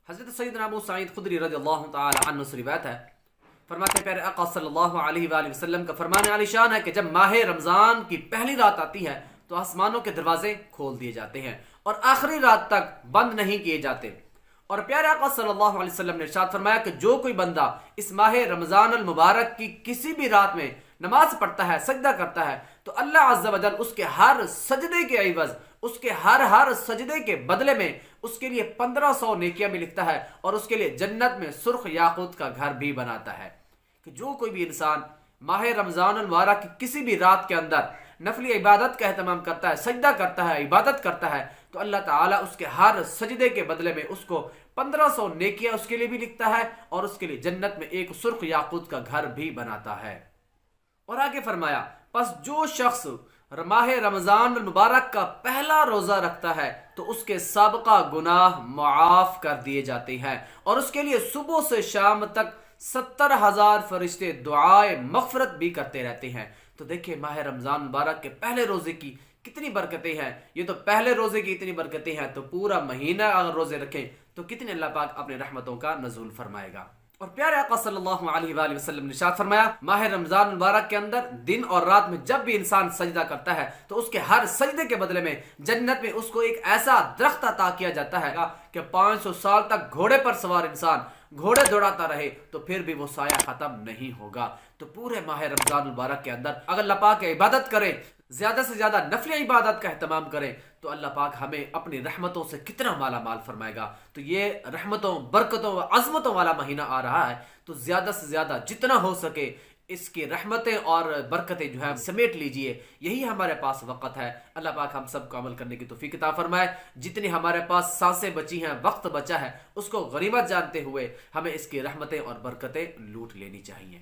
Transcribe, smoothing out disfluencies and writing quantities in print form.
حضرت سیدنا ابو سعید خدری رضی اللہ تعالی عنہ سے روایت ہے، فرماتے ہیں پیارے آقا صلی اللہ علیہ وآلہ وسلم کا فرمان عالی شان ہے کہ جب ماہ رمضان کی پہلی رات آتی ہے تو آسمانوں کے دروازے کھول دیے جاتے ہیں اور آخری رات تک بند نہیں کیے جاتے۔ اور پیارے آقا صلی اللہ علیہ وسلم نے ارشاد فرمایا کہ جو کوئی بندہ اس ماہ رمضان المبارک کی کسی بھی رات میں نماز پڑھتا ہے، سجدہ کرتا ہے، تو اللہ عز و جل اس کے ہر سجدے کے عوض، اس کے ہر سجدے کے بدلے میں اس کے لیے 1500 نیکیاں بھی لکھتا ہے اور اس کے لیے جنت میں سرخ یاقوت کا گھر بھی بناتا ہے۔ کہ جو کوئی بھی انسان ماہ رمضان المبارک کی کسی بھی رات کے اندر نفلی عبادت کا اہتمام کرتا ہے، سجدہ کرتا ہے، عبادت کرتا ہے، تو اللہ تعالیٰ اس کے ہر سجدے کے بدلے میں اس کو 1500 نیکیاں اس کے لیے بھی لکھتا ہے اور اس کے لیے جنت میں ایک سرخ یاقوت کا گھر بھی بناتا ہے۔ اور آگے فرمایا، پس جو شخص ماہ رمضان المبارک کا پہلا روزہ رکھتا ہے تو اس کے سابقہ گناہ معاف کر دیے جاتے ہیں اور اس کے لیے صبح سے شام تک 70,000 فرشتے دعائے مغفرت بھی کرتے رہتے ہیں۔ تو دیکھیں ماہ رمضان مبارک کے پہلے روزے کی کتنی برکتیں ہیں، یہ تو پہلے روزے کی اتنی برکتیں ہیں، تو پورا مہینہ اگر روزے رکھیں تو کتنے اللہ پاک اپنے رحمتوں کا نزول فرمائے گا۔ اور پیارے آقا صلی اللہ علیہ وآلہ وسلم نے ارشاد فرمایا، ماہ رمضان مبارک کے اندر دن اور رات میں جب بھی انسان سجدہ کرتا ہے تو اس کے ہر سجدے کے بدلے میں جنت میں اس کو ایک ایسا درخت عطا کیا جاتا ہے کہ 500 سال تک گھوڑے پر سوار انسان گھوڑے دوڑاتا رہے تو پھر بھی وہ سایہ ختم نہیں ہوگا۔ تو پورے ماہ رمضان مبارک کے اندر اگر اللہ پاک عبادت کریں، زیادہ سے زیادہ نفل عبادت کا اہتمام کریں، تو اللہ پاک ہمیں اپنی رحمتوں سے کتنا مالا مال فرمائے گا۔ تو یہ رحمتوں، برکتوں و عظمتوں والا مہینہ آ رہا ہے، تو زیادہ سے زیادہ جتنا ہو سکے اس کی رحمتیں اور برکتیں جو ہیں سمیٹ لیجئے، یہی ہمارے پاس وقت ہے۔ اللہ پاک ہم سب کو عمل کرنے کی توفیق عطا فرمائے۔ جتنی ہمارے پاس سانسیں بچی ہیں، وقت بچا ہے، اس کو غنیمت جانتے ہوئے ہمیں اس کی رحمتیں اور برکتیں لوٹ لینی چاہیے۔